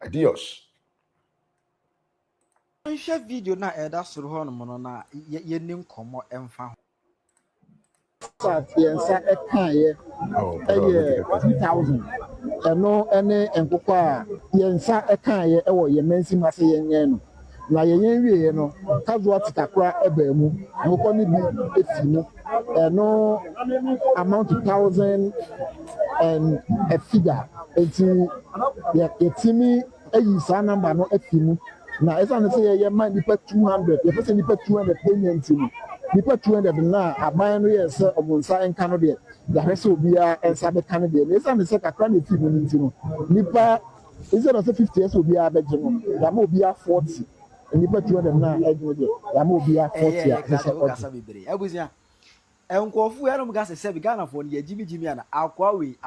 Adios. Share video na that's no no na ye nim komo emfa. Yensa ekaye eye 1000 eno ene nkoko a yensa ekaye ewo yemansi mase yenye no na yenye wie no kazo titakra eba mu nkoko ni bi efi eno amount 1000 and a figure enti yetimi eyi sa number no efi mu na esa ne say ye man nipa 200 ye pese nipa 200 payment ni nipa 200 na aban no ye se omunsa enka no de ya hwese obia ensa be kan de esa ne say kakra na fi mu nti no nipa instead of 50 years obia be gye no ya ma obia 40 nipa 200 na egye de ya ma obia 40 ya se okasa bibere abuzia enkofu ya no mga se bi Ghana fo ne jimi ana akwa we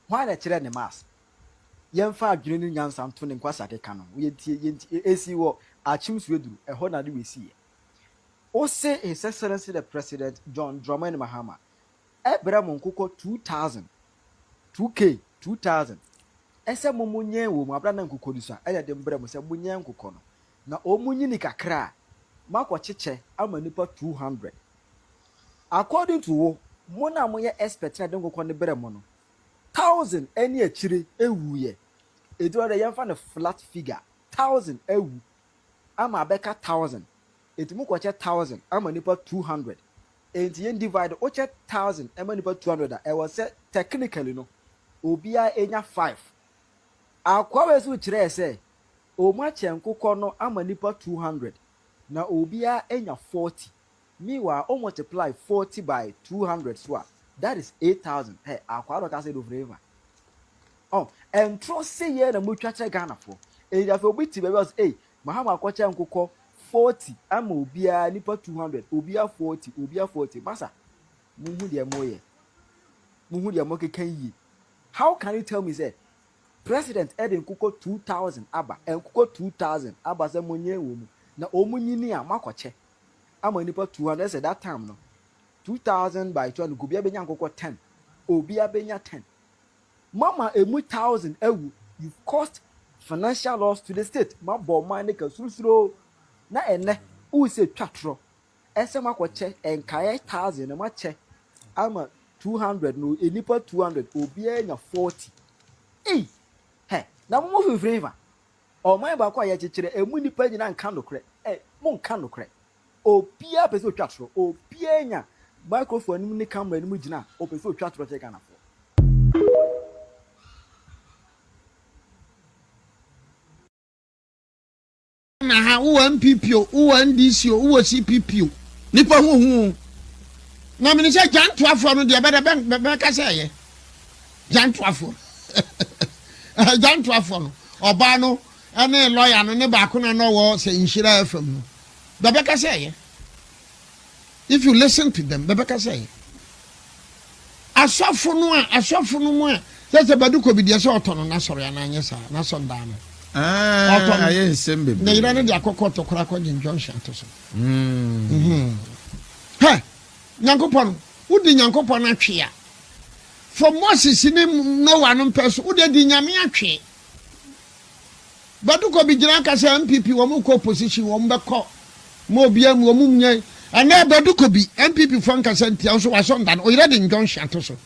hwa na kire ne mas yemfa adwene ni nyansa nto ne nkwasa keka no yenti esi wo achimsu eduru eho na de wesi ye o say his excellency the president John Dramani Mahama ebra mo nkoko 2000 ese momunye wo mu abra na nkoko ni so aya de mbra mo se munye nkoko no na omunyi ni kakra makwa cheche ama nipa 200 according to wo mo na mo ye expert na de nkoko ne bra mo no 1000 any achire ewuye edo de yemfa na flat figure 1000 ewu ama abeka 1000 etimu kwache 1000 ama nipa 200 enti yen divide oche 1000 ama nipa 200 e was technically no obia enya 5 akwa wesu kire ese o ma chenkoko no ama nipa 200 na obia enya 40 meanwhile o multiply 40 by 200 so that is 8000 hey akwa do ka say do forever and trust say ye na mutwa che Ghana for e da for biti be was Mahama akwache nkoko 40 ama obia nipa 200 obia 40 masa muhu de mo kekan yi. How can you tell me say president eden nkoko 2000 aba nkoko 2000 aba say monye wo mu na omunyini a makwache ama nipa 200 say that time no 2000 by 200 go bia benya nkoko 10 obia benya 10 mama emu 1000 ewu you cost financial loss to the state ma bo man ne ka surusuro na ene u se twatro ese makwache enkaye 1000 na mache ama 200 no enipa 200 obia enya 40 na mo fi flavor o man ba kwa ya chechire emu nipa nyina nka nokre mo nka nokre obia pese twatro obia enya microphone ni camera ni mu gina o pese twatro che Ghana fo na ha wo MPP wo NDC wo CPP nipa hu na me se jantoafo no de be ka se ye jantoafo jantoafo no oba no ene lawyer no ne ba ko na no wo se inshira afam no be ka se ye if you listen to them be ka se ye asofo no mu a se baduko bi de se otono na soro ya na anye sa na so nda no aye sembe na ira ne de akokọ to kora ko junction to so he nyankopon udi nyankopon atwe a for Moses ni Noah no peso udi di nyame atwe baduko bi gira ka se MPP wo mu ko opposition wo mbekọ mo bia mu wo mu nye ana baduko bi MPP fon ka se ntia so wa so nda no ira de junction to so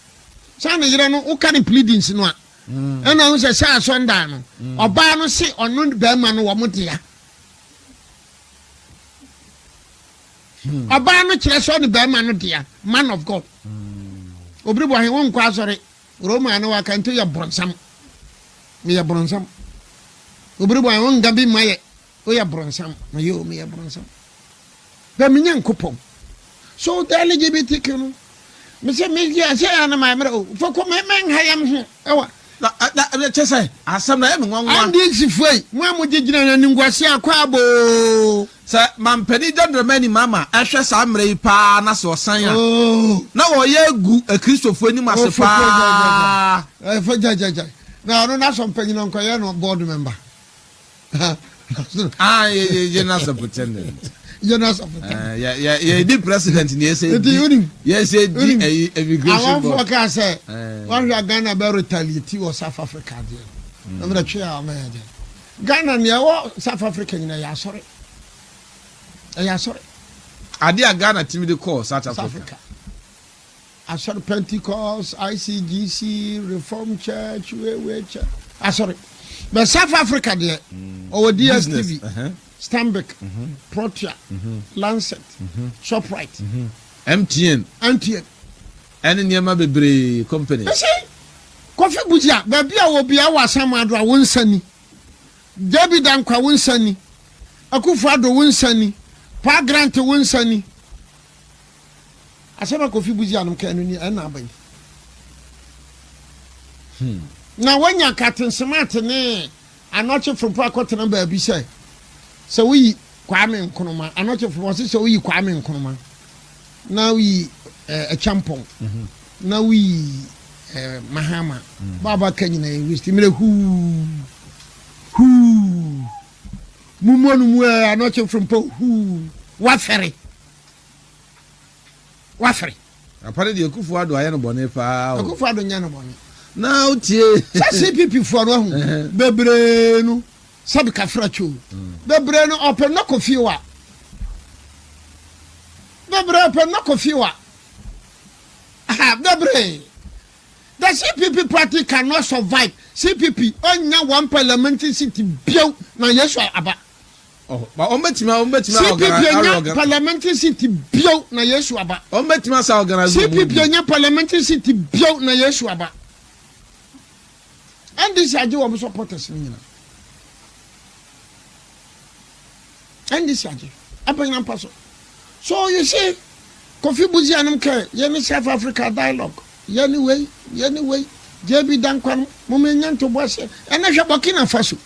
sa na ira no o ka pleadings no a ena wo se sa so nda no oba no se onu ba ma no wo mo dia oba no kire so ne ba ma no dia man of God obri bo he won kwa sori Roma no wa kan to ya bronsam me ya bronsam obri bo he won gabi maye o ya bronsam me yo me ya bronsam ba me nyan kopom so the LGBT no me se me ya se ana ma mera fo ko me men hayam ho ewa na chese asam na em ngonwa andi sifoi mo amogegina na ningwase akwabo sa mampani Dramani mama ehwe sa mre pa na so san ya na wo ye gu Kristofo ni masepa fa jajaja na no na so mpanyi no nkoye no board member ye na superintendent you know something yeah the president ni say yes the immigration board I want to say one Ghana be retaliate or South Africa there I'm not sure how many Ghana near South Africa in a sorry. Sorry. Ade a Ghana team de call South Africa. I saw Pentecost, ICGC, Reform Church, church. Sorry. But South Africa there, or DSTV, Stanbic, Protea, Lancet, Shoprite, MTN. And in Yama Bebre company. Coffee Buja, Babia will be our Samadra Winsani. Debbie Dankwa Winsani. Akufado Winsani. Pa Grant Winsani. I said a coffee Buja and Canony and Abbey. Now, when you're cutting Samatane, I'm not sure from Pacotan and Baby say. So we Kwame Nkrumah, I'm not sure from what so we Kwame Nkrumah. Now we a champon. Now we Mahama. Baba Kenya, we stimulate who Mumonu, I'm not sure from Po who Waferi. Apparently, the Kufuado I am Bonefa. Akufado Yanaboni. Now, dear, CPP for one. Bebreno. Sabika Frachu. Bebreno open no coffee. Bebre open no coffee. Bebre. The CPP party cannot survive. CPP only one parliamentary seat built na Yeshua Aba. Oh, but Ombetima CPP parliamentary seat built na Yeshua Aba. Ombetima sa organize. CPP only parliamentary seat built na Yeshua Aba. And this is our supporters. And this is our so you see, Kofi Buzi and Mke, Yenny South Africa dialogue. Anyway, JB Dankwan, Momenyan to Bosse, and I shall Burkina Faso.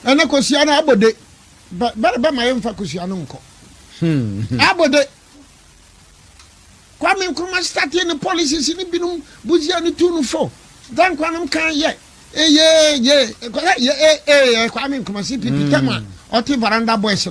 And I Cosiana Abode, but my own Facusianunco. Abode. Kwame Nkrumah starting the policies in the Binum Buziani 2 Dan Kwanum can Kwame Nkrumah CPP Tema, or Varanda Boys.